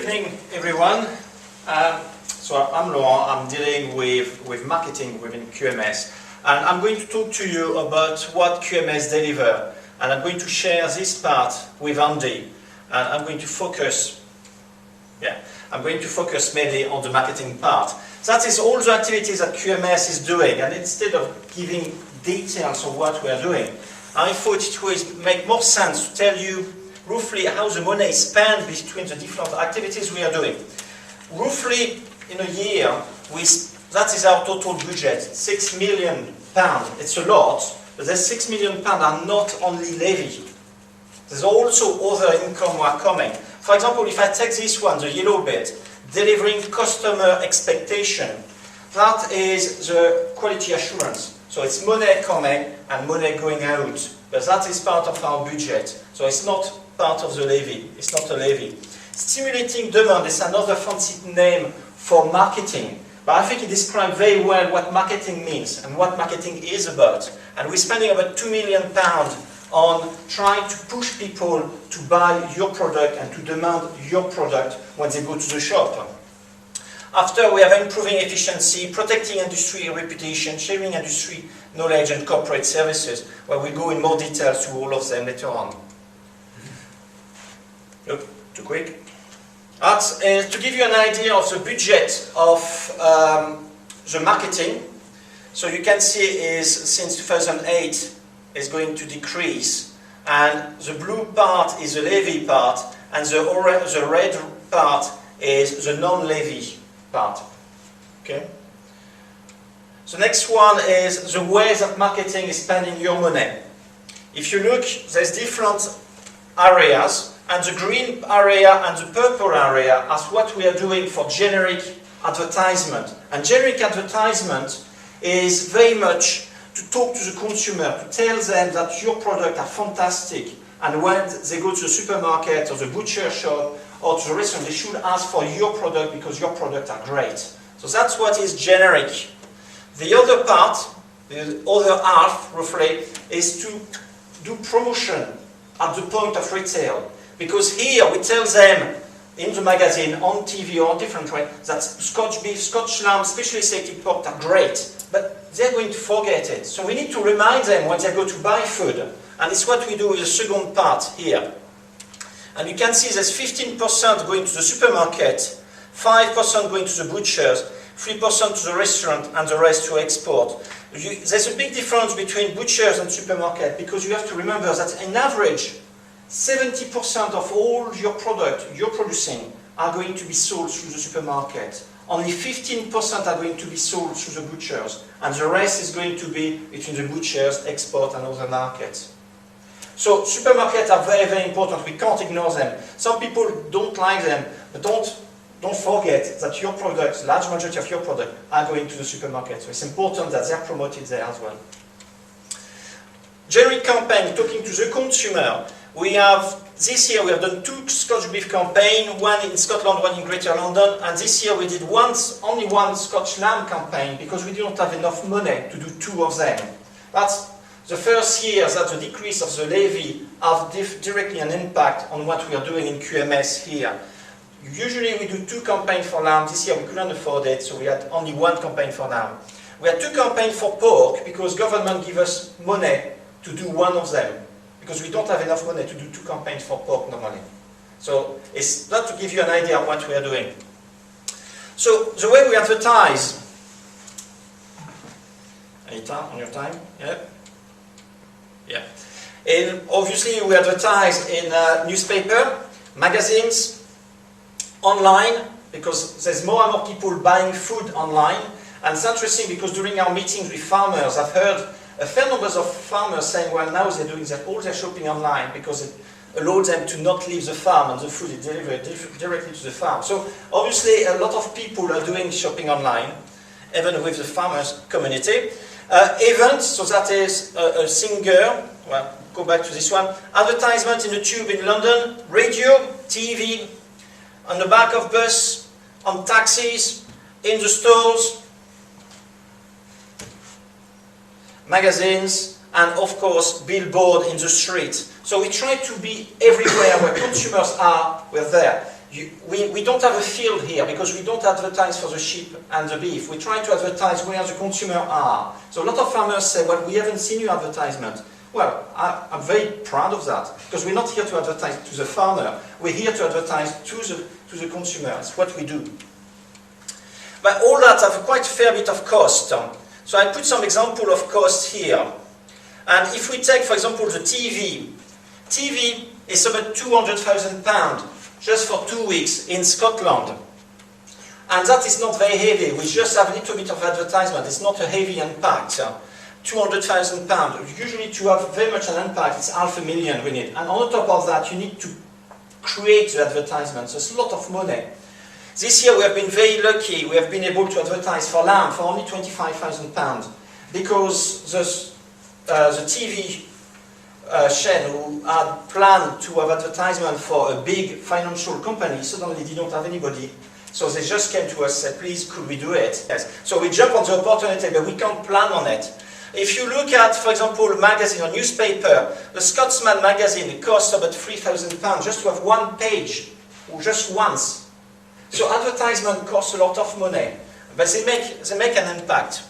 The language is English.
evening, everyone. So I'm Laurent. I'm dealing with marketing within QMS, and I'm going to talk to you about what QMS deliver. And I'm going to share this part with Andy, and I'm going to focus mainly on the marketing part. That is all the activities that QMS is doing, and instead of giving details of what we are doing, I thought it would make more sense to tell you roughly how the money is spent between the different activities we are doing. Roughly in a year, that is our total budget, £6 million. It's a lot, but those £6 million are not only levy. There's also other income are coming. For example, if I take this one, the yellow bit, delivering customer expectation, that is the quality assurance. So it's money coming and money going out, but that is part of our budget. So it's not part of the levy. It's not a levy. Stimulating demand is another fancy name for marketing, but I think it describes very well what marketing means and what marketing is about. And we're spending about £2 million on trying to push people to buy your product and to demand your product when they go to the shop. After, we have improving efficiency, protecting industry reputation, sharing industry knowledge and corporate services, where we go in more details to all of them later on. Look, too quick. That's to give you an idea of the budget of the marketing. So you can see is since 2008 is going to decrease, and the blue part is the levy part, and the red part is the non-levy part. Okay. The next one is the way that marketing is spending your money. If you look, there's different areas. And the green area and the purple area is what we are doing for generic advertisement. And generic advertisement is very much to talk to the consumer, to tell them that your products are fantastic, and when they go to the supermarket or the butcher shop or to the restaurant, they should ask for your product because your products are great. So that's what is generic. The other part, the other half roughly, is to do promotion at the point of retail. Because here we tell them in the magazine, on TV or different way, that Scotch beef, Scotch lamb, specially selected pork are great, but they're going to forget it. So we need to remind them when they go to buy food, and it's what we do with the second part here. And you can see there's 15% going to the supermarket, 5% going to the butchers, 3% to the restaurant, and the rest to export. There's a big difference between butchers and supermarket, because you have to remember that on average, 70% of all your product you're producing are going to be sold through the supermarket. Only 15% are going to be sold through the butchers, and the rest is going to be between the butchers, export, and other markets. So supermarkets are very, very important. We can't ignore them. Some people don't like them, but don't forget that your products, large majority of your products, are going to the supermarket. So it's important that they're promoted there as well. Generic campaign, talking to the consumer. This year we have done 2 Scotch beef campaigns, one in Scotland, one in Greater London, and this year we did only one Scotch lamb campaign because we didn't have enough money to do 2 of them. That's the first year that the decrease of the levy have directly an impact on what we are doing in QMS here. Usually we do 2 campaigns for lamb. This year we couldn't afford it, so we had only 1 campaign for lamb. We had 2 campaigns for pork because government give us money to do 1 of them, because we don't have enough money to do 2 campaigns for pork normally. So it's not to give you an idea of what we are doing. So the way we advertise, anytime on your time, yeah. And obviously we advertise in newspaper, magazines, online, because there's more and more people buying food online. And it's interesting because during our meetings with farmers, I've heard a fair number of farmers saying, well, now they're doing all their shopping online because it allows them to not leave the farm and the food is delivered directly to the farm. So obviously a lot of people are doing shopping online, even with the farmers community. Events, so that is a singer, well, go back to this one. Advertisement in the tube in London, radio, TV, on the back of bus, on taxis, in the stores, magazines, and of course billboard in the street. So we try to be everywhere where consumers are, we're there. we don't have a field here because we don't advertise for the sheep and the beef. We try to advertise where the consumer are. So a lot of farmers say, well, we haven't seen your advertisement. Well, I'm very proud of that because we're not here to advertise to the farmer. We're here to advertise to the consumer. It's what we do. But all that have quite a fair bit of cost. So I put some example of costs here. And if we take, for example, the TV is about £200,000 just for 2 weeks in Scotland. And that is not very heavy. We just have a little bit of advertisement. It's not a heavy impact. £200,000. Usually to have very much an impact, it's $500,000 we need. And on top of that, you need to create the advertisement. So it's a lot of money. This year we have been very lucky. We have been able to advertise for lamb for only £25,000 because the TV chain who had planned to have advertisement for a big financial company suddenly did not have anybody. So they just came to us and said, please, could we do it? Yes. So we jump on the opportunity, but we can't plan on it. If you look at, for example, a magazine or newspaper, the Scotsman magazine, it costs about £3,000 just to have one page, or just once. So advertisement costs a lot of money, but they make an impact.